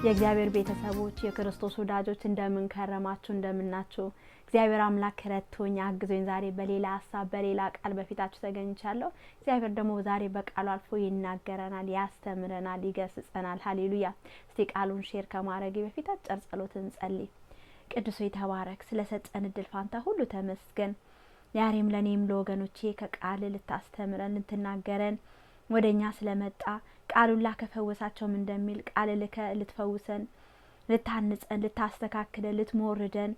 የእግዚአብሔር ቤተሰቦች የክርስቶስ ወዳጆች እንደምን ከረማችሁ እንደምናችሁ እግዚአብሔር አምላክ ረድቶኝ አግዞኝ ዛሬ በሌላ ሐሳብ በሌላ ቃል በፊታችሁ ተገኝቻለሁ። እግዚአብሔር ደግሞ ዛሬ በቃሉ አልፎ ይናገረናል፣ ያስተምረናል፣ ይገስጸናል። ሃሌሉያ። እስቲ ቃሉን ሼር ከማድረግ በፊት አጭር ጸሎት እንጸልይ። ቅዱስ ተባረክ፣ ስለሰጠን እድል ፋንታ ሁሉ ተመስገን። ዛሬም ለኔም ለወገኖቼ ከቃል ልታስተምረን ልትናገረን ወደኛ ስለመጣ ቃሉላ ከፈወሳቸው እንደሚል ቃል ልከ ልትፈውሰን ልታንጸን ልታስተካክለን ልትሞርደን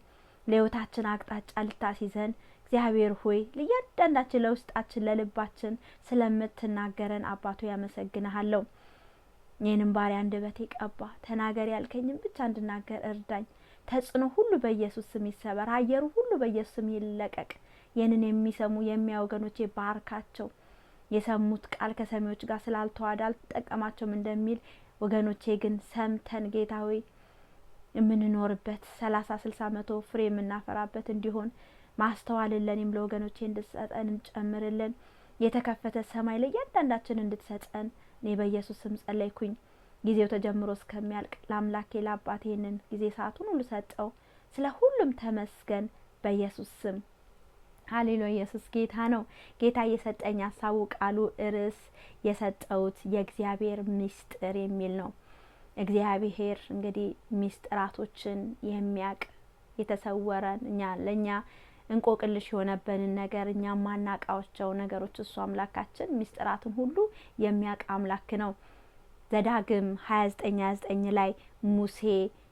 ለህይወታችን አቅጣጫ ልታስይዘን እግዚአብሔር ሆይ ለእያንዳንዳችን ለውስጣችን ለልባችን ስለምትናገረን አባቶ ያመሰግናለሁ። የኔን ባሪያ አንደበቴ ቀባ፣ ተናገር ያልከኝን ብቻ እንድናገር እርዳኝ። ተጽዕኖ ሁሉ በኢየሱስ ስም ይሰበር፣ አየሩ ሁሉ በኢየሱስ ስም ይለቀቅ። የኔን የሚሰሙ የሚያወገኖቼ ባርካቸው። የሰሙት ቃል ከሰሚዎች ጋር ስላልተዋደ አልተጠቀማቸውም እንደሚል ወገኖቼ ግን ሰምተን ጌታ ሆይ የምንኖርበት 30 60 100 ፍሬ የምናፈራበት እንዲሆን ማስተዋልን ለኔም ለወገኖቼ እንድትሰጠን እንጨምርልን። የተከፈተ ሰማይ ለእያንዳንዳችን እንድትሰጠን እኔ በኢየሱስ ስም ጸለይኩኝ። ጊዜው ተጀምሮ እስከሚያልቅ ለአምላኬ ለአባቴንን ጊዜ ሰዓቱን ሁሉ ሰጠው። ስለ ሁሉም ተመስገን በኢየሱስ ስም። ሃሌሉያ። ኢየሱስ ጌታ ነው። ጌታ የሰጠኝ ሐሳቡ ቃሉ ርዕስ የሰጠውት የእግዚአብሔር ምስጢር የሚል ነው። እግዚአብሔር እንግዲህ ምስጢራቶችን የሚያቅ የተሰወረን ለኛ እንቆቅልሽ የሆነበንን ነገር እኛ ማናቃቸው ነገሮች እሱ አምላካችን ምስጢራትን ሁሉ የሚያቅ አምላክ ነው። ዘዳግም 29:29 ላይ ሙሴ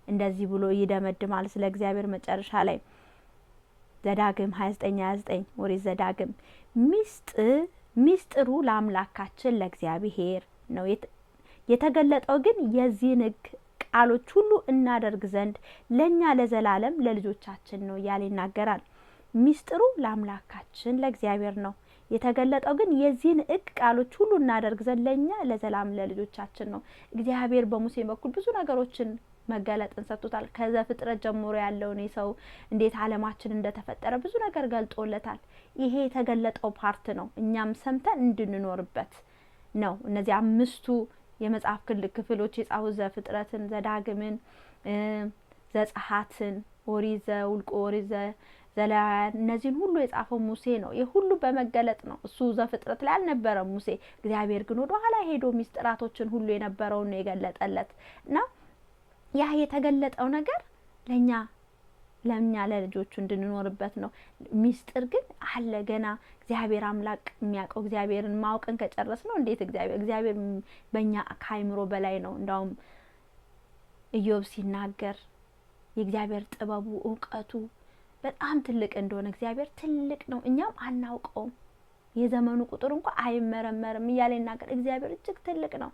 እንደዚህ ብሎ ይደመድማል ስለ እግዚአብሔር መጨረሻ ላይ ዘዳግም 29:29 ወሬ ዘዳግም ምስጢሩ ለአምላካችን ለእግዚአብሔር ነው የተገለጠው ግን የዚህን ቃሎች ሁሉ እናደርግ ዘንድ ለኛ ለዘላለም ለልጆቻችን ነው ያለ ይናገራል። ምስጢሩ ለአምላካችን ለእግዚአብሔር ነው የተገለጠው ግን የዚህን ቃሎች ሁሉ እናደርግ ዘንድ ለኛ ለዘላለም ለልጆቻችን ነው። እግዚአብሔር በሙሴ በኩል ብዙ ነገሮችን መገለጥን ሰጥቶታል። ከዘፍጥረት ጀምሮ ያለውን የሰው እንዴት ዓለማችን እንደተፈጠረ ብዙ ነገር ገልጦለታል። ይሄ የተገለጠው ፓርት ነው እኛም ሰምተን እንድንኖርበት ነው። እነዚህ አምስቱ የመጽሐፍ ክፍሎች የጻፉት ዘፍጥረትን፣ ዘዳግምን፣ ዘጸአትን፣ ኦሪት ዘኍልቍ፣ ኦሪት ዘሌዋውያን እነዚህን ሁሉ የጻፈው ሙሴ ነው። ይሄ ሁሉ በመገለጥ ነው። እሱ ዘፍጥረት ላይ አልነበረም ሙሴ። እግዚአብሔር ግን ወደ ኋላ ሄዶ ምስጢራቶችን ሁሉ የነበረውን ነው የገለጠለት እና ያ የተገለጠው ነገር ለኛ ለልጆቹ እንድንኖርበት ነው። ምስጢር ግን አለ ገና እግዚአብሔር አምላክ የሚያውቀው። እግዚአብሔርን ማወቅን ከጨረስ ነው እንዴት እግዚአብሔር በእኛ ከአይምሮ በላይ ነው። እንዳውም ኢዮብ ሲናገር የእግዚአብሔር ጥበቡ እውቀቱ በጣም ትልቅ እንደሆነ እግዚአብሔር ትልቅ ነው እኛም አናውቀውም፣ የዘመኑ ቁጥር እንኳን አይመረመርም እያለ ይናገር። እግዚአብሔር እጅግ ትልቅ ነው።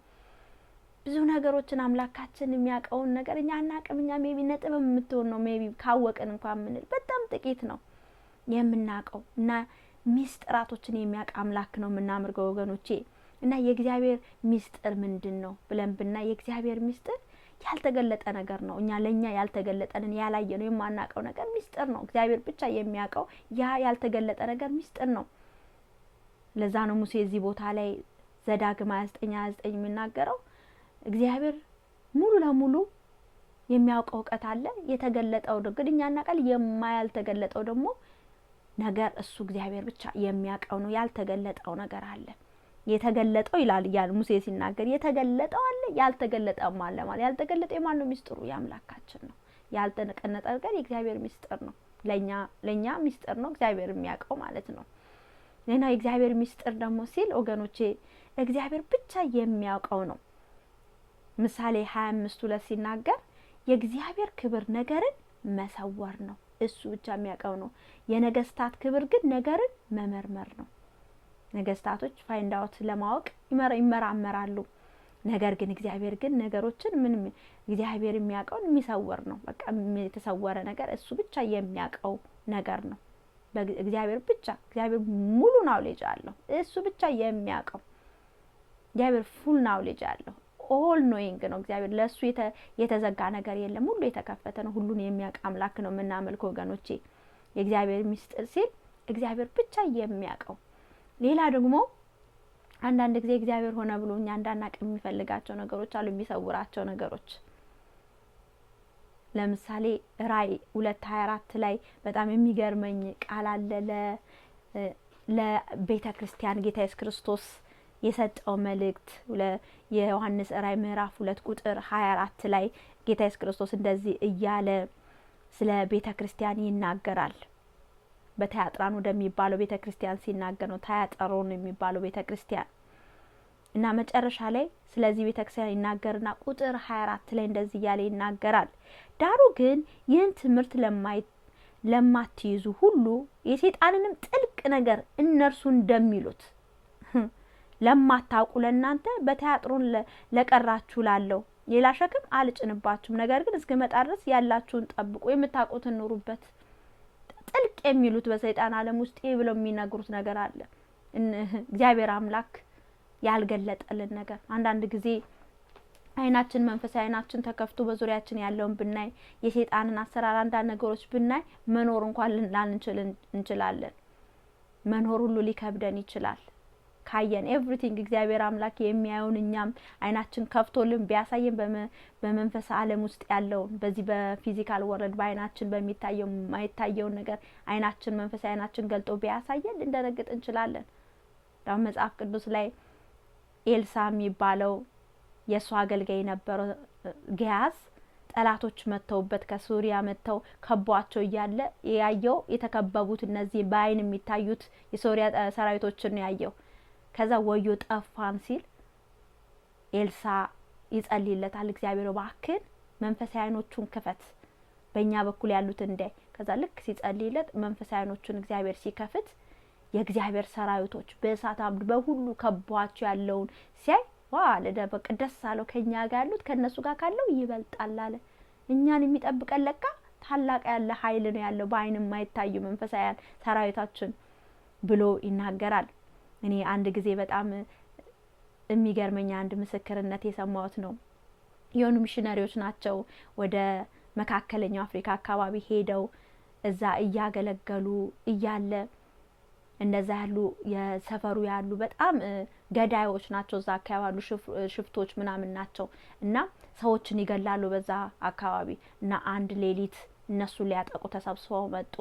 ብዙ ነገሮችን አምላካችን የሚያውቀውን ነገር እኛ አናውቅም። እኛ ሜቢ ነጥብ የምትሆን ነው ሜቢ ካወቅን እንኳን ምንል በጣም ጥቂት ነው የምናውቀው እና ምስጢራቶችን የሚያውቅ አምላክ ነው የምናመልከው ወገኖቼ። እና የእግዚአብሔር ምስጢር ምንድነው ብለን ብናይ የእግዚአብሔር ምስጢር ያልተገለጠ ነገር ነው። እኛ ለኛ ያልተገለጠንን ያላየነው የማናውቀው ነገር ምስጢር ነው። እግዚአብሔር ብቻ የሚያውቀው ያ ያልተገለጠ ነገር ምስጢር ነው። ለዛ ነው ሙሴ እዚህ ቦታ ላይ ዘዳግም 29:29 የሚናገረው እግዚአብሔር ሙሉ ለሙሉ የሚያውቀው እውቀት አለ። የተገለጠው ግን እኛ እናቀል የማያልተገለጠው ደግሞ ነገር እሱ እግዚአብሔር ብቻ የሚያውቀው ነው። ያልተገለጠው ነገር አለ። የተገለጠው ይላል ሙሴ ሲናገር የተገለጠው አለ ያልተገለጠውም አለ ማለት ያልተገለጠው የማን ነው? ምስጢሩ የአምላካችን ነው። ያልተነቀነጠ ነገር የእግዚአብሔር ምስጢር ነው። ለኛ ምስጢር ነው እግዚአብሔር የሚያውቀው ማለት ነው። እና የእግዚአብሔር ምስጢር ደግሞ ሲል ወገኖቼ እግዚአብሔር ብቻ የሚያውቀው ነው። ምሳሌ 25:2 ሲናገር የእግዚአብሔር ክብር ነገርን መሰወር ነው፣ እሱ ብቻ የሚያውቀው ነው። የነገስታት ክብር ግን ነገርን መመርመር ነው። ነገስታቶች ፋይንድ አውት ለማወቅ ይመራመራሉ። ነገር ግን እግዚአብሔር ግን ነገሮችን ምንም እግዚአብሔር የሚያውቀውን የሚሰወር ነው። በቃ የተሰወረ ነገር እሱ ብቻ የሚያውቀው ነገር ነው። እግዚአብሔር ብቻ እግዚአብሔር ሙሉ ናውሌጅ አለው። እሱ ብቻ የሚያውቀው እግዚአብሔር ፉል ናውሌጅ አለው። ኦል ኖይንግ ነው እግዚአብሔር። ለሱ የተዘጋ ነገር የለም። ሁሉ የተከፈተ ነው። ሁሉን የሚያውቅ አምላክ ነው የምናመልከው ወገኖቼ። የእግዚአብሔር ምስጢር ሲል እግዚአብሔር ብቻ የሚያውቀው። ሌላ ደግሞ አንዳንድ ጊዜ እግዚአብሔር ሆነ ብሎ እኛ እንዳናቅ የሚፈልጋቸው ነገሮች አሉ፣ የሚሰውራቸው ነገሮች ለምሳሌ ራእይ 2:24 ላይ በጣም የሚገርመኝ ቃል አለ። ለቤተ ክርስቲያን ጌታ ኢየሱስ ክርስቶስ የሰጠው መልእክት የዮሐንስ ራእይ ምዕራፍ 2 ቁጥር 24 ላይ ጌታ ኢየሱስ ክርስቶስ እንደዚህ እያለ ስለ ቤተ ክርስቲያን ይናገራል። በታያጥራን ወደሚባለው ቤተ ክርስቲያን ሲናገር ነው። ታያጥሮን የሚባለው ቤተ ክርስቲያን እና መጨረሻ ላይ ስለዚህ ቤተ ክርስቲያን ይናገርና ቁጥር 24 ላይ እንደዚህ እያለ ይናገራል። ዳሩ ግን ይህን ትምህርት ለማትይዙ ሁሉ የሰይጣንንም ጥልቅ ነገር እነርሱ እንደሚሉት ለማታውቁ ለእናንተ በታያጥሮን ለቀራችሁ ላለው ሌላ ሸክም አልጭንባችሁም። ነገር ግን እስከመጣ ድረስ ያላችሁን ጠብቁ፣ የምታውቁትን ኑሩበት። ጥልቅ የሚሉት በሰይጣን ዓለም ውስጥ ብለው የሚነግሩት ነገር አለ። እግዚአብሔር አምላክ ያልገለጠልን ነገር አንዳንድ ጊዜ አይናችን መንፈሳዊ አይናችን ተከፍቶ በዙሪያችን ያለውን ብናይ የሰይጣንን አሰራር አንዳንድ ነገሮች ብናይ መኖር እንኳን ላንችል እንችላለን። መኖር ሁሉ ሊከብደን ይችላል። ካየን ኤቭሪቲንግ እግዚአብሔር አምላክ የሚያዩን እኛም አይናችን ከፍቶልን ቢያሳየን በመንፈስ ዓለም ውስጥ ያለውን በዚህ በፊዚካል ወርልድ በአይናችን በሚታየው ማይታየውን ነገር አይናችን መንፈሳዊ አይናችን ገልጦ ቢያሳየን ልንደነግጥ እንችላለን። ዳው መጽሐፍ ቅዱስ ላይ ኤልሳ የሚባለው የሱ አገልጋይ የነበረው ጊያዝ ጠላቶች መተውበት ከሱሪያ መተው ከቧቸው እያለ ያየው የተከበቡት እነዚህ በአይን የሚታዩት የሶሪያ ሰራዊቶችን ያየው። ከዛ ወዮ ጠፋን ሲል ኤልሳ ይጸልይለታል። እግዚአብሔር እባክህን መንፈሳዊ አይኖቹን ክፈት በእኛ በኩል ያሉት እንደ ከዛ ልክ ሲጸልይለት መንፈሳዊ አይኖቹን እግዚአብሔር ሲከፍት የእግዚአብሔር ሰራዊቶች በእሳት አምድ በሁሉ ከቧቸው ያለውን ሲያይ ዋ ለደበቀ ደስ አለው። ከኛ ጋር ያሉት ከነሱ ጋር ካለው ይበልጣል አለ። እኛን የሚጠብቀን ለካ ታላቅ ያለ ኃይል ነው ያለው በአይን የማይታዩ መንፈሳዊ ሰራዊታችን ብሎ ይናገራል። እኔ አንድ ጊዜ በጣም የሚገርመኝ አንድ ምስክርነት የሰማሁት ነው። የሆኑ ሚሽነሪዎች ናቸው ወደ መካከለኛው አፍሪካ አካባቢ ሄደው እዛ እያገለገሉ እያለ እንደዛ ያሉ የሰፈሩ ያሉ በጣም ገዳዮች ናቸው። እዛ አካባቢ ያሉ ሽፍቶች ምናምን ናቸው እና ሰዎችን ይገላሉ በዛ አካባቢ እና አንድ ሌሊት እነሱ ሊያጠቁ ተሰብስበው መጡ።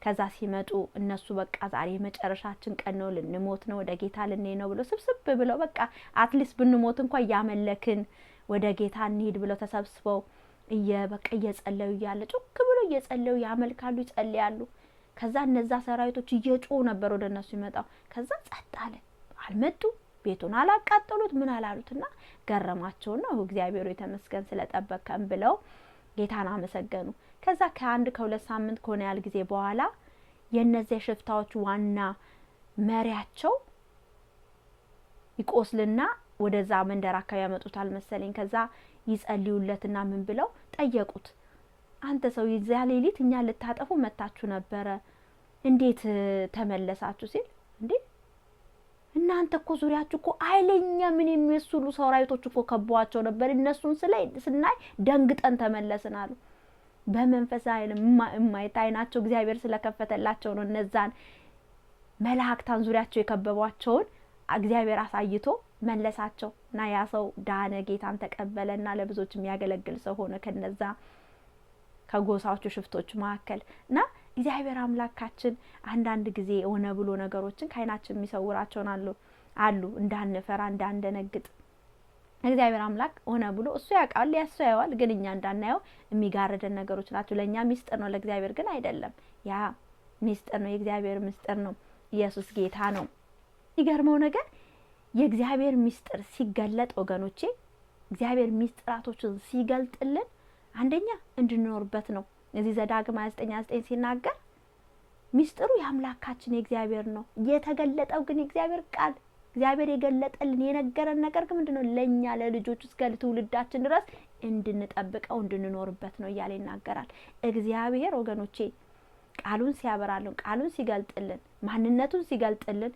ከዛ ሲመጡ እነሱ በቃ ዛሬ መጨረሻችን ቀን ነው፣ ልንሞት ነው፣ ወደ ጌታ ልንሄድ ነው ብሎ ስብስብ ብለው በቃ አትሊስት ብንሞት እንኳን እያመለክን ወደ ጌታ እንሂድ ብለው ተሰብስበው በቃ እየጸለዩ እያለ ጮክ ብለው እየጸለዩ ያመልካሉ፣ ይጸልያሉ። ከዛ እነዛ ሰራዊቶች እየጮሁ ነበር ወደ እነሱ ይመጣው። ከዛ ጸጥ አለ። አልመጡ፣ ቤቱን አላቃጠሉት፣ ምን አላሉትና ገረማቸውና እግዚአብሔር የተመስገን ስለጠበቀን ብለው ጌታን አመሰገኑ። ከዛ ከሁለት ሳምንት ከሆነ ያህል ጊዜ በኋላ የነዚህ ሽፍታዎች ዋና መሪያቸው ይቆስልና ወደዛ መንደር አካባቢ ያመጡታል መሰለኝ። ከዛ ይጸልዩለትና ምን ብለው ጠየቁት፣ አንተ ሰው ይዛ ሌሊት እኛ ልታጠፉ መታችሁ ነበረ፣ እንዴት ተመለሳችሁ ሲል እንዴ እናንተ እኮ ዙሪያችሁ እኮ ኃይለኛ ምን የሚመስሉ ሰራዊቶች እኮ ከቧቸው ነበር፣ እነሱን ስናይ ደንግጠን ተመለስን አሉ። በመንፈሳዊ አይናቸው እግዚአብሔር ስለከፈተላቸው ነው እነዛን መላእክታን ዙሪያቸው የከበቧቸውን እግዚአብሔር አሳይቶ መለሳቸው እና ያ ሰው ዳነ፣ ጌታን ተቀበለና ለብዙዎች የሚያገለግል ሰው ሆነ ከነዛ ከጎሳዎቹ ሽፍቶች መካከል። እና እግዚአብሔር አምላካችን አንዳንድ ጊዜ ሆነ ብሎ ነገሮችን ከአይናችን የሚሰውራቸውን አሉ እንዳንፈራ እንዳንደነግጥ እግዚአብሔር አምላክ ሆነ ብሎ እሱ ያውቃል ያያዋል፣ ግን እኛ እንዳናየው የሚጋርደን ነገሮች ናቸው። ለኛ ሚስጥር ነው፣ ለእግዚአብሔር ግን አይደለም። ያ ሚስጥር ነው፣ የእግዚአብሔር ሚስጥር ነው። ኢየሱስ ጌታ ነው። ይገርመው ነገር የእግዚአብሔር ሚስጥር ሲገለጥ ወገኖቼ፣ እግዚአብሔር ሚስጥራቶችን ሲገልጥልን አንደኛ እንድንኖርበት ነው። እዚህ ዘዳግም 29:9 ሲናገር ሚስጥሩ የአምላካችን የእግዚአብሔር ነው፣ የተገለጠው ግን የእግዚአብሔር ቃል እግዚአብሔር የገለጠልን የነገረን ነገር ግን ምንድነው? ለኛ ለልጆቹ እስከ ትውልዳችን ድረስ እንድንጠብቀው እንድንኖርበት ነው እያለ ይናገራል። እግዚአብሔር ወገኖቼ ቃሉን ሲያበራልን ቃሉን ሲገልጥልን ማንነቱን ሲገልጥልን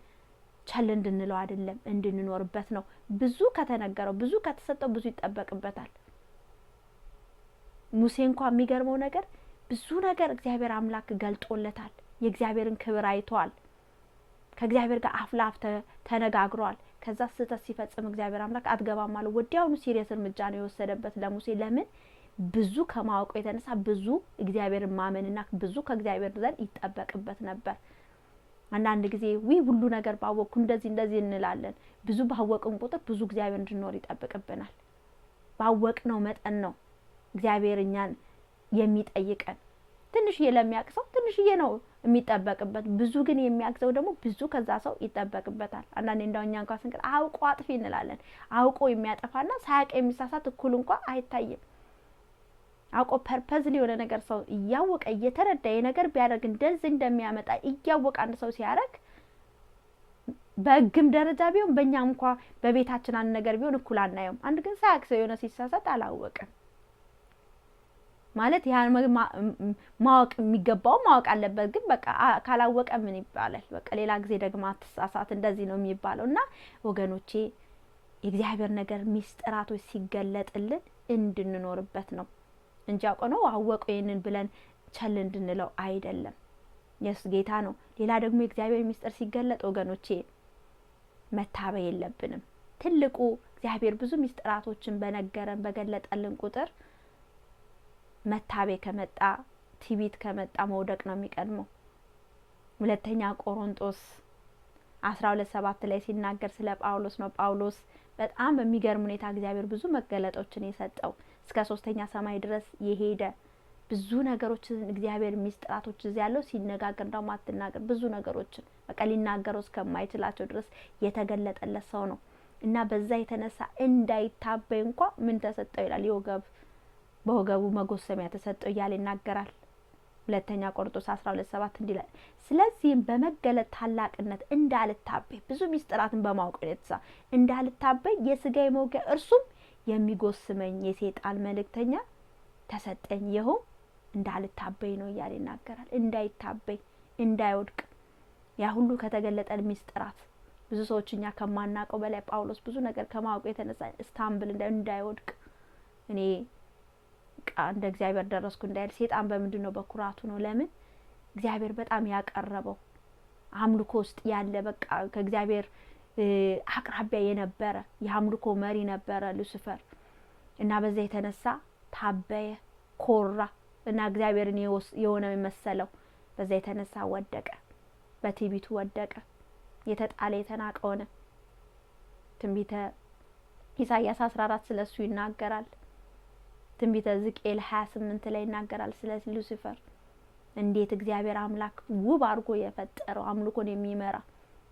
ቸል እንድንለው አይደለም እንድንኖርበት ነው። ብዙ ከተነገረው ብዙ ከተሰጠው ብዙ ይጠበቅበታል። ሙሴ እንኳን የሚገርመው ነገር ብዙ ነገር እግዚአብሔር አምላክ ገልጦለታል። የእግዚአብሔርን ክብር አይቷል። ከእግዚአብሔር ጋር አፍላፍ ተነጋግሯል። ከዛ ስህተት ሲፈጽም እግዚአብሔር አምላክ አትገባም አለው። ወዲያውኑ ሲሪየስ እርምጃ ነው የወሰደበት ለሙሴ። ለምን? ብዙ ከማወቁ የተነሳ ብዙ እግዚአብሔርን ማመንና ብዙ ከእግዚአብሔር ዘንድ ይጠበቅበት ነበር። አንዳንድ ጊዜ ሁሉ ነገር ባወቅኩ እንደዚህ እንላለን። ብዙ ባወቅን ቁጥር ብዙ እግዚአብሔር እንድንኖር ይጠብቅብናል። ባወቅነው መጠን ነው እግዚአብሔር እኛን የሚጠይቀን። ትንሽዬ ለሚያቅሰው ትንሽዬ ነው የሚጠበቅበት፣ ብዙ ግን የሚያቅሰው ደግሞ ብዙ ከዛ ሰው ይጠበቅበታል። አንዳንዴ እንደው እኛ እንኳን ስንቀር አውቆ አጥፊ እንላለን። አውቆ የሚያጠፋና ሳያውቅ የሚሳሳት እኩል እንኳን አይታይም። አውቆ ፐርፐዝሊ የሆነ ነገር ሰው እያወቀ እየተረዳ የነገር ቢያደርግ እንደዚህ እንደሚያመጣ እያወቀ አንድ ሰው ሲያደርግ በሕግም ደረጃ ቢሆን በእኛም እንኳን በቤታችን አንድ ነገር ቢሆን እኩል አናየውም። አንድ ግን ሳያውቅ ሰው የሆነ ሲሳሳት አላወቀም ማለት ያን ማወቅ የሚገባው ማወቅ አለበት። ግን በቃ ካላወቀ ምን ይባላል? በቃ ሌላ ጊዜ ደግሞ አትሳሳት እንደዚህ ነው የሚባለው። እና ወገኖቼ የእግዚአብሔር ነገር ሚስጥራቶች ሲገለጥልን እንድንኖርበት ነው እንጂ አውቀ ነው አወቀ ይሄንን ብለን ቸል እንድንለው አይደለም። ኢየሱስ ጌታ ነው። ሌላ ደግሞ የእግዚአብሔር ሚስጥር ሲገለጥ ወገኖቼ መታበይ የለብንም። ትልቁ እግዚአብሔር ብዙ ሚስጥራቶችን በነገረን በገለጠልን ቁጥር መታበይ ከመጣ ትዕቢት ከመጣ መውደቅ ነው የሚቀድመው። ሁለተኛ ቆሮንቶስ 12:7 ላይ ሲናገር ስለ ጳውሎስ ነው። ጳውሎስ በጣም በሚገርም ሁኔታ እግዚአብሔር ብዙ መገለጦችን የሰጠው እስከ 3ኛ ሰማይ ድረስ የሄደ ብዙ ነገሮችን እግዚአብሔር ሚስጥራቶች እዚህ ያለው ሲነጋገር እንደው ማትናገር ብዙ ነገሮችን በቃ ሊናገረው እስከማይችላቸው ድረስ የተገለጠለት ሰው ነው። እና በዛ የተነሳ እንዳይታበይ እንኳን ምን ተሰጠው ይላል፣ በወገቡ መጎሰሚያ ተሰጠው እያለ ይናገራል። ሁለተኛ ቆሮንቶስ 12:7 እንዲላል ስለዚህም በመገለጥ ታላቅነት እንዳልታበይ ብዙ ሚስጥራትን በማወቅ የተሳ እንዳልታበይ የሥጋዬ መውጊያ እርሱም የሚጎስመኝ የሰይጣን መልእክተኛ ተሰጠኝ። ይኸው እንዳልታበይ ነው እያለ ይናገራል። እንዳይታበይ እንዳይወድቅ ያ ሁሉ ከተገለጠን ሚስጥራት ብዙ ሰዎች እኛ ከማናውቀው በላይ ጳውሎስ ብዙ ነገር ከማወቁ የተነሳ ስታምብል እንዳይወድቅ እኔ እንደ እግዚአብሔር ደረስኩ እንዳይል ሰይጣን በምንድነው በኩራቱ ነው። ለምን እግዚአብሔር በጣም ያቀረበው አምልኮ ውስጥ ያለ በቃ ከእግዚአብሔር አቅራቢያ የነበረ የአምልኮ መሪ ነበረ ሉሲፈር። እና በዛ የተነሳ ታበየ፣ ኮራ እና እግዚአብሔርን የሆነ መሰለው። በዛ የተነሳ ወደቀ፣ በትዕቢቱ ወደቀ፣ የተጣለ የተናቀ ሆነ። ትንቢተ ኢሳይያስ 14 ስለሱ ይናገራል። ትንቢተ ሕዝቅኤል 28 ላይ ይናገራል ስለ ሉሲፈር እንዴት እግዚአብሔር አምላክ ውብ አድርጎ የፈጠረው አምልኮን የሚመራ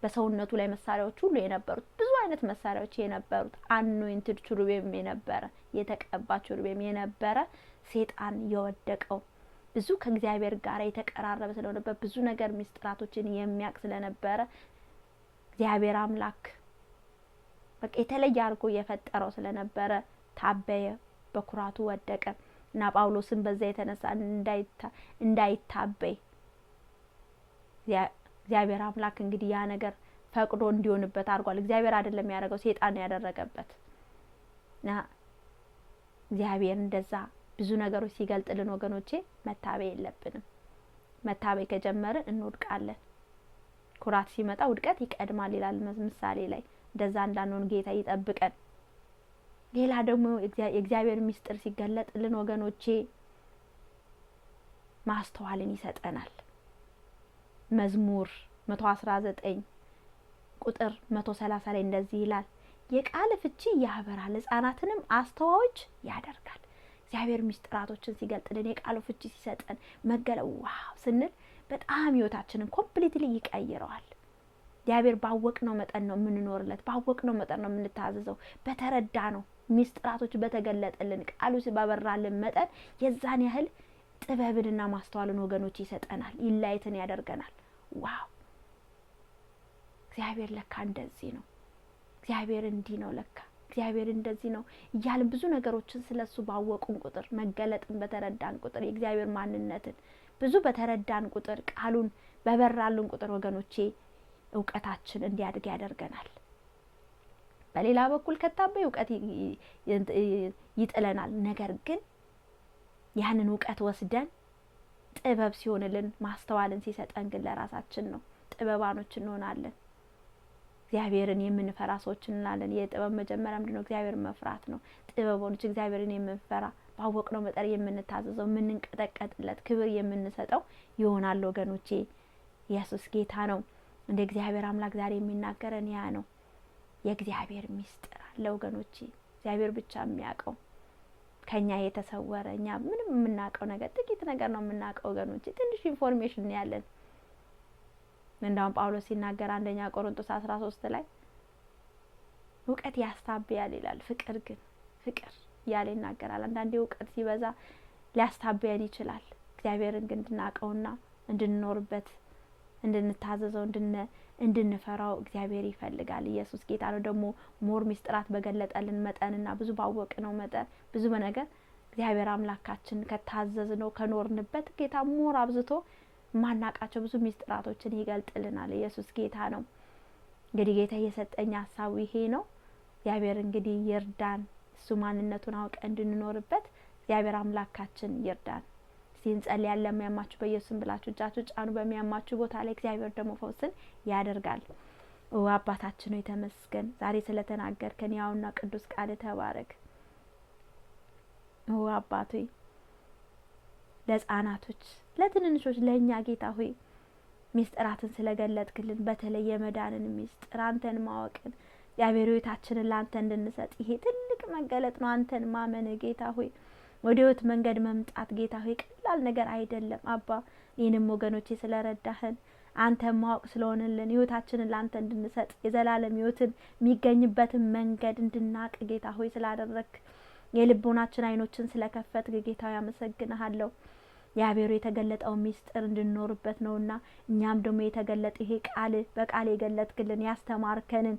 በሰውነቱ ላይ መሳሪያዎች ሁሉ የነበሩት ብዙ አይነት መሳሪያዎች የነበሩት አኖይንትድ ቹሩቤም የነበረ የተቀባ ቹሩቤም የነበረ ሰይጣን የወደቀው ብዙ ከእግዚአብሔር ጋር የተቀራረበ ስለነበረ ብዙ ነገር ሚስጥራቶችን የሚያቅ ስለነበረ እግዚአብሔር አምላክ በቃ የተለየ አድርጎ የፈጠረው ስለነበረ ታበየ፣ በኩራቱ ወደቀ። እና ጳውሎስን በዛ የተነሳ እንዳይታበይ እግዚአብሔር አምላክ እንግዲህ ያ ነገር ፈቅዶ እንዲሆንበት አድርጓል። እግዚአብሔር አይደለም ያደረገው፣ ሰይጣን ያደረገበት። እና እግዚአብሔር እንደዛ ብዙ ነገሮች ሲገልጥልን ወገኖቼ መታበይ የለብንም። መታበይ ከጀመርን እንወድቃለን። ኩራት ሲመጣ ውድቀት ይቀድማል ይላል ምሳሌ ላይ። እንደዛ እንዳንሆን ጌታ ይጠብቀን። ሌላ ደግሞ የእግዚአብሔር ሚስጥር ሲገለጥልን ወገኖቼ ማስተዋልን ይሰጠናል። መዝሙር 119 ቁጥር 130 ላይ እንደዚህ ይላል፣ የቃል ፍቺ ያበራል፣ ሕፃናትንም አስተዋዮች ያደርጋል። እግዚአብሔር ሚስጥራቶችን ሲገልጥልን የቃሉ ፍቺ ሲሰጠን ዋው ስንል በጣም ህይወታችንን ኮምፕሊትሊ ይቀይረዋል። እግዚአብሔር ባወቅነው መጠን ነው የምንኖርለት፣ ባወቅነው መጠን ነው የምንታዘዘው። በተረዳ ነው ሚስጥራቶች በተገለጠልን ቃሉ ሲባበራልን መጠን የዛን ያህል ጥበብንና ማስተዋልን ወገኖች ይሰጠናል፣ ይላይትን ያደርገናል። ዋው እግዚአብሔር ለካ እንደዚህ ነው፣ እግዚአብሔር እንዲህ ነው፣ ለካ እግዚአብሔር እንደዚህ ነው እያልን ብዙ ነገሮችን ስለሱ ባወቁን ቁጥር መገለጥን በተረዳን ቁጥር የእግዚአብሔር ማንነትን ብዙ በተረዳን ቁጥር ቃሉን በበራልን ቁጥር ወገኖቼ እውቀታችን እንዲያድግ ያደርገናል። በሌላ በኩል ከታበይ እውቀት ይጥለናል። ነገር ግን ያንን እውቀት ወስደን ጥበብ ሲሆንልን ማስተዋልን ሲሰጠን ግን ለራሳችን ነው፣ ጥበባኖች እንሆናለን። እግዚአብሔርን የምንፈራ ሰዎች እንላለን። የጥበብ መጀመሪያ ምንድነው? እግዚአብሔርን መፍራት ነው። ጥበቦች እግዚአብሔርን የምንፈራ ባወቅነው መጠን የምንታዘዘው የምንንቀጠቀጥለት ክብር የምንሰጠው ይሆናል ወገኖቼ። ኢየሱስ ጌታ ነው። እንደ እግዚአብሔር አምላክ ዛሬ የሚናገረን ያ ነው። የእግዚአብሔር ሚስጥር አለ ወገኖቼ፣ እግዚአብሔር ብቻ የሚያውቀው ከኛ የተሰወረ እኛ ምንም የምናውቀው ነገር ጥቂት ነገር ነው የምናውቀው ወገኖቼ። ትንሽ ኢንፎርሜሽን ያለን። እንደውም ጳውሎስ ሲናገር አንደኛ ቆሮንቶስ 13 ላይ እውቀት ያስታብያል ይላል፣ ፍቅር ግን ፍቅር ያለ ይናገራል። አንዳንዴ እውቀት ሲበዛ ሊያስታብያን ይችላል። እግዚአብሔርን ግን እንድናውቀውና እንድንኖርበት እንድንታዘዘው እንድንፈራው እግዚአብሔር ይፈልጋል። ኢየሱስ ጌታ ነው። ደግሞ ሞር ሚስጥራት በገለጠልን መጠንና ብዙ ባወቅነው መጠን ብዙ ነገር እግዚአብሔር አምላካችን ከታዘዝነው ከኖርንበት ጌታ ሞር አብዝቶ ማናቃቸው ብዙ ሚስጥራቶችን ይገልጥልናል። ኢየሱስ ጌታ ነው። እንግዲህ ጌታ የሰጠኝ ሐሳቡ ይሄ ነው። እግዚአብሔር እንግዲህ ይርዳን፣ እሱ ማንነቱን አውቀን እንድንኖርበት እግዚአብሔር አምላካችን ይርዳን። ሲንጸልያለን። ለሚያማችሁ በኢየሱስ ብላችሁ እጃችሁ ጫኑ። በሚያማችሁ ቦታ ላይ እግዚአብሔር ደግሞ ፈውስን ያደርጋል። አባታችን ሆይ ተመስገን፣ ዛሬ ስለተናገርከን ያውና ቅዱስ ቃል ተባረክ። አባቴ ለሕፃናቶች ለትንንሾች ለኛ ጌታ ሆይ ሚስጥራትን ስለገለጥክልን በተለይ የመዳንን ሚስጥር አንተን ማወቅን እግዚአብሔር ሕይወታችንን ላንተ እንድንሰጥ ይሄ ትልቅ መገለጥ ነው። አንተን ማመን ጌታ ሆይ ወደ ሕይወት መንገድ መምጣት ጌታ ሆይ ቀላል ነገር አይደለም አባ። ይህንም ወገኖቼ ስለረዳህን አንተ ማወቅ ስለሆነልን ሕይወታችንን ላንተ እንድንሰጥ የዘላለም ሕይወትን የሚገኝበትን መንገድ እንድናቅ ጌታ ሆይ ስላደረክ የልቦናችን አይኖችን ስለከፈትክ ጌታ ሆይ አመሰግንሃለሁ። ያቤሩ የተገለጠው ሚስጥር እንድንኖርበት ነውና እኛም ደግሞ የተገለጠ ይሄ ቃል በቃል የገለጥክልን ያስተማርከንን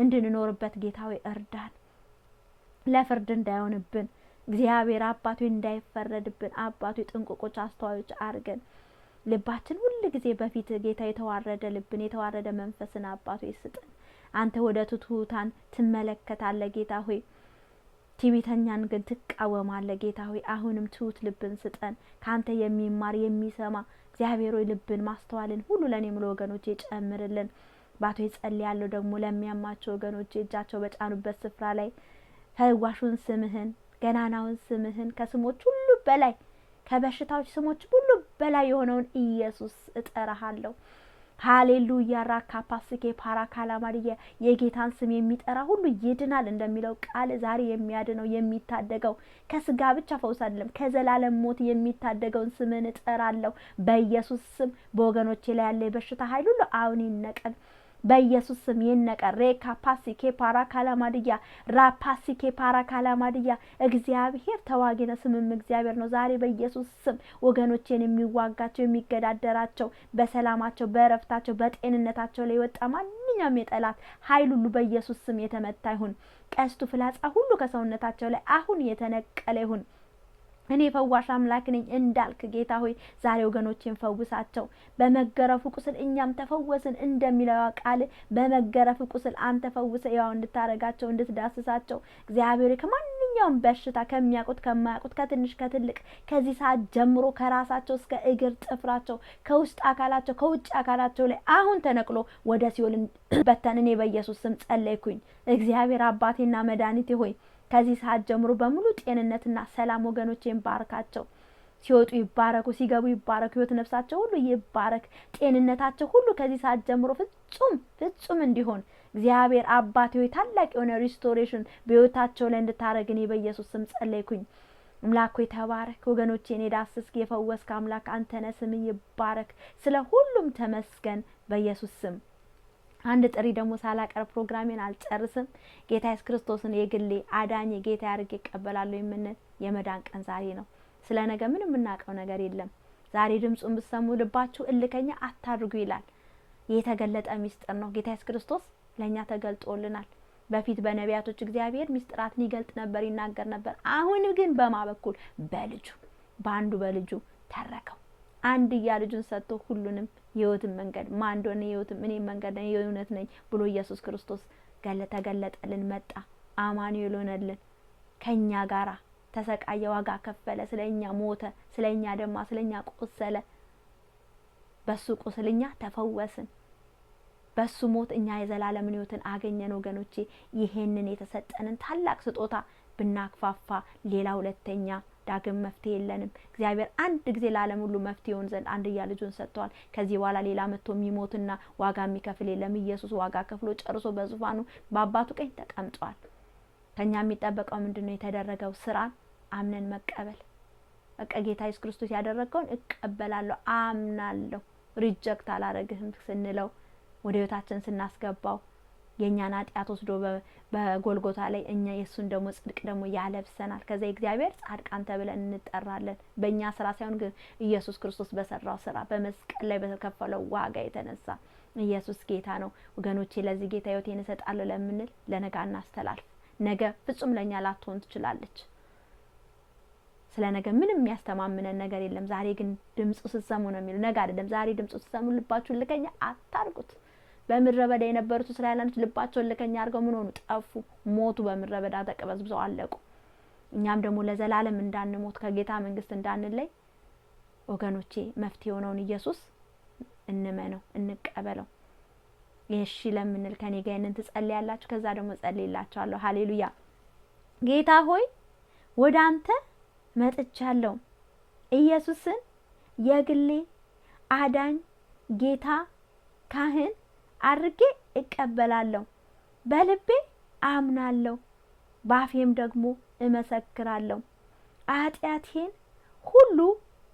እንድንኖርበት ጌታ ሆይ እርዳን። ለፍርድ እንዳይሆንብን እግዚአብሔር አባቱ እንዳይፈረድብን አባቱ ጥንቁቆች አስተዋዮች አርገን ልባችን ሁሉ ጊዜ በፊት ጌታ የተዋረደ ልብን የተዋረደ መንፈስን አባቱ ይስጠን። አንተ ወደ ትሑታን ትመለከታለህ ጌታ ሆይ፣ ትዕቢተኛን ግን ትቃወማለህ ጌታ ሆይ። አሁንም ትሑት ልብን ስጠን፣ ካንተ የሚማር የሚሰማ እግዚአብሔር ሆይ ልብን ማስተዋልን ሁሉ ለኔም ለወገኖቼ ጨምርልን። ባቶ ይጸልያለሁ ደግሞ ለሚያማቸው ወገኖቼ እጃቸው በጫኑበት ስፍራ ላይ ፈዋሹን ስምህን ገናናውን ስምህን ከስሞች ሁሉ በላይ ከበሽታዎች ስሞች ሁሉ በላይ የሆነውን ኢየሱስ እጠራሃለሁ። ሃሌሉያ ራካፓስኬ ፓራካላማዲያ የጌታን ስም የሚጠራ ሁሉ ይድናል እንደሚለው ቃል ዛሬ የሚያድነው የሚታደገው ከስጋ ብቻ ፈውስ አይደለም ከዘላለም ሞት የሚታደገውን ስምን እጠራለሁ። በኢየሱስ ስም በወገኖቼ ላይ ያለ የበሽታ ኃይል ሁሉ አሁን ይነቀል። በኢየሱስ ስም ይነቀር። ሬካፓሲኬ ፓራካላማዲያ ራፓሲኬ ፓራካላማዲያ እግዚአብሔር ተዋጊነ ስምም እግዚአብሔር ነው። ዛሬ በኢየሱስ ስም ወገኖቼን የሚዋጋቸው የሚገዳደራቸው በሰላማቸው በእረፍታቸው በጤንነታቸው ላይ ወጣ ማንኛውም የጠላት ኃይል ሁሉ በኢየሱስ ስም የተመታ ይሁን። ቀስቱ ፍላጻ ሁሉ ከሰውነታቸው ላይ አሁን የተነቀለ ይሁን። እኔ ፈዋሽ አምላክ ነኝ እንዳልክ ጌታ ሆይ ዛሬ ወገኖቼን ፈውሳቸው። በመገረፉ ቁስል እኛም ተፈወስን እንደሚለው ቃል በመገረፉ ቁስል አንተ ፈውሰ ያው እንድታረጋቸው እንድትዳስሳቸው እግዚአብሔር ከማንኛውም በሽታ ከሚያውቁት ከማያውቁት ከትንሽ ከትልቅ ከዚህ ሰዓት ጀምሮ ከራሳቸው እስከ እግር ጥፍራቸው ከውስጥ አካላቸው ከውጭ አካላቸው ላይ አሁን ተነቅሎ ወደ ሲኦል በተን። እኔ በኢየሱስ ስም ጸለይኩኝ። እግዚአብሔር አባቴና መድኃኒቴ ሆይ ከዚህ ሰዓት ጀምሮ በሙሉ ጤንነትና ሰላም ወገኖቼን ባርካቸው። ሲወጡ ይባረኩ፣ ሲገቡ ይባረኩ፣ ህይወት ነፍሳቸው ሁሉ ይባረክ። ጤንነታቸው ሁሉ ከዚህ ሰዓት ጀምሮ ፍጹም እንዲሆን እግዚአብሔር አባቴ ሆይ ታላቅ የሆነ ሪስቶሬሽን በህይወታቸው ላይ እንድታረግ እኔ በኢየሱስ ስም ጸለይኩኝ። አምላክ ሆይ ተባረክ። ወገኖቼን የዳስስክ የፈወስክ አምላክ አንተ ነህ። ስምህ ይባረክ። ስለ ሁሉም ተመስገን በኢየሱስ ስም። አንድ ጥሪ ደግሞ ሳላቀርብ ፕሮግራሜን አልጨርስም። ጌታ ኢየሱስ ክርስቶስን የግሌ አዳኝ ጌታ ያርግ ይቀበላለሁ የምንል የመዳን ቀን ዛሬ ነው። ስለ ነገ ምንም የምናውቀው ነገር የለም። ዛሬ ድምጹን ብትሰሙ ልባችሁ እልከኛ አታድርጉ ይላል። የተገለጠ ሚስጥር ነው። ጌታ ኢየሱስ ክርስቶስ ለኛ ተገልጦልናል። በፊት በነቢያቶች እግዚአብሔር ሚስጥራትን ይገልጥ ነበር፣ ይናገር ነበር። አሁን ግን በማ በኩል በልጁ በአንዱ በልጁ ተረከው አንድያ ልጁን ሰጥቶ ሁሉንም የህይወትን መንገድ ማን እንደሆነ የህይወትን እኔ መንገድ ነኝ የእውነት ነኝ ብሎ ኢየሱስ ክርስቶስ ተገለጠልን፣ መጣ፣ አማኑኤል ሆነልን፣ ከኛ ጋራ ተሰቃየ፣ ዋጋ ከፈለ፣ ስለኛ ሞተ፣ ስለኛ ደማ፣ ስለኛ ቆሰለ። በሱ ቁስልኛ ተፈወስን። በሱ ሞት እኛ የዘላለም ህይወትን አገኘን። ወገኖቼ ይሄንን የተሰጠንን ታላቅ ስጦታ ብናክፋፋ ሌላ ሁለተኛ ዳግም መፍትሄ የለንም። እግዚአብሔር አንድ ጊዜ ለዓለም ሁሉ መፍትሄውን ዘንድ አንድያ ልጁን ሰጥቷል። ከዚህ በኋላ ሌላ መጥቶ የሚሞትና ዋጋ የሚከፍል የለም። ኢየሱስ ዋጋ ከፍሎ ጨርሶ በዙፋኑ በአባቱ ቀኝ ተቀምጧል። ከኛ የሚጠበቀው ምንድነው? የተደረገው ስራን አምነን መቀበል። በቃ ጌታ ኢየሱስ ክርስቶስ ያደረገውን እቀበላለሁ፣ አምናለሁ፣ ሪጀክት አላረግህም ስንለው ወደ ህይወታችን ስናስገባው የኛን ኃጢአት ወስዶ በጎልጎታ ላይ እኛ የሱን ደግሞ ጽድቅ ደግሞ ያለብሰናል። ከዛ እግዚአብሔር ጻድቃን ተብለን እንጠራለን። በእኛ ስራ ሳይሆን ግን ኢየሱስ ክርስቶስ በሰራው ስራ በመስቀል ላይ በተከፈለው ዋጋ የተነሳ ኢየሱስ ጌታ ነው ወገኖቼ። ለዚህ ጌታ ህይወቴን እሰጣለሁ ለምንል ለነገ እናስተላልፍ። ነገ ፍጹም ለኛ ላትሆን ትችላለች። ስለ ነገ ምንም የሚያስተማምነን ነገር የለም። ዛሬ ግን ድምጹ ስትሰሙ ነው የሚለው። ነገ አይደለም ዛሬ ድምጹ ስትሰሙ ልባችሁን ልከኛ አታርጉት። በምድረ በዳ የነበሩት እስራኤላውያን ልባቸውን ልከኛ አድርገው ምን ሆኑ? ጠፉ፣ ሞቱ፣ በምድረ በዳ ተቀበዝብዘው አለቁ። እኛም ደግሞ ለዘላለም እንዳንሞት ከጌታ መንግስት እንዳንለይ ወገኖቼ መፍትሄ የሆነውን ኢየሱስ እንመነው፣ እንቀበለው። እሺ ለምንል ከኔ ጋር ይሄንን ትጸልያላችሁ። ከዛ ደግሞ ጸልይላችኋለሁ። ሃሌሉያ። ጌታ ሆይ ወደ አንተ መጥቻለሁ። ኢየሱስን የግሌ አዳኝ ጌታ ካህን አርጌ እቀበላለሁ። በልቤ አምናለሁ፣ ባፌም ደግሞ እመሰክራለሁ። ኃጢአቴን ሁሉ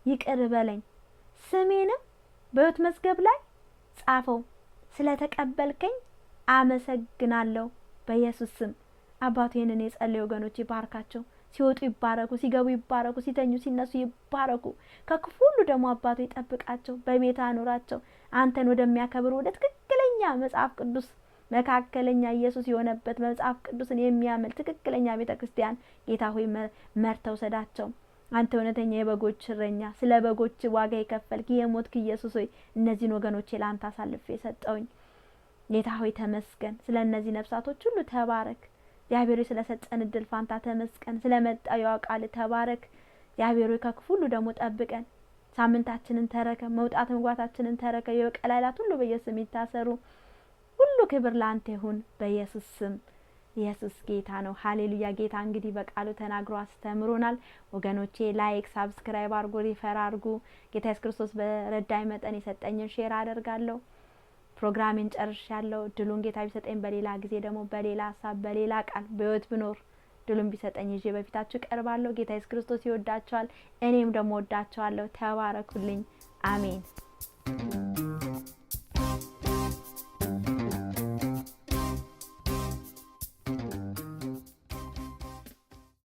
ይቅር በለኝ፣ ስሜንም በሕይወት መዝገብ ላይ ጻፈው። ስለተቀበልከኝ አመሰግናለሁ በኢየሱስ ስም። አባቱ ይሄንን የጸለዩ ወገኖች ይባርካቸው። ሲወጡ ይባረኩ፣ ሲገቡ ይባረኩ፣ ሲተኙ ሲነሱ ይባረኩ። ከክፉ ሁሉ ደግሞ አባቱ ይጠብቃቸው፣ በቤት አኑራቸው። አንተን ወደሚያከብሩ ወደ ትክክለኛ መጽሐፍ ቅዱስ መካከለኛ ኢየሱስ የሆነበት መጽሐፍ ቅዱስን የሚያመል ትክክለኛ ቤተክርስቲያን ጌታ ሆይ መርተው ሰዳቸው። አንተ እውነተኛ የበጎች እረኛ፣ ስለ በጎች ዋጋ የከፈልክ የሞትክ ኢየሱስ ሆይ እነዚህን ወገኖቼ ለአንተ አሳልፌ ሰጠውኝ። ጌታ ሆይ ተመስገን። ስለ እነዚህ ነፍሳቶች ሁሉ ተባረክ። እግዚአብሔር ስለሰጠን እድል ፋንታ ተመስገን። ስለመጣው ያውቃል ተባረክ። እግዚአብሔር ከክፉ ሁሉ ደግሞ ጠብቀን። ሳምንታችንን ተረከ፣ መውጣት መግባታችንን ተረከ። የቀላላት ሁሉ በኢየሱስ ይታሰሩ። ሁሉ ክብር ላንተ ይሁን በኢየሱስ ስም። ኢየሱስ ጌታ ነው። ሃሌሉያ። ጌታ እንግዲህ በቃሉ ተናግሮ አስተምሮናል። ወገኖቼ ላይክ፣ ሳብስክራይብ አድርጉ፣ ሪፈር አድርጉ። ጌታ ኢየሱስ ክርስቶስ በረዳይ መጠን የሰጠኝን ሼር አደርጋለሁ። ፕሮግራሜን ጨርሻለሁ። ድሉን ጌታ ቢሰጠኝ በሌላ ጊዜ ደግሞ በሌላ ሀሳብ በሌላ ቃል በህይወት ብኖር ድሉን ቢሰጠኝ ይዤ በፊታችሁ ቀርባለሁ። ጌታ ኢየሱስ ክርስቶስ ይወዳችኋል፣ እኔም ደግሞ ወዳችኋለሁ። ተባረኩልኝ። አሜን።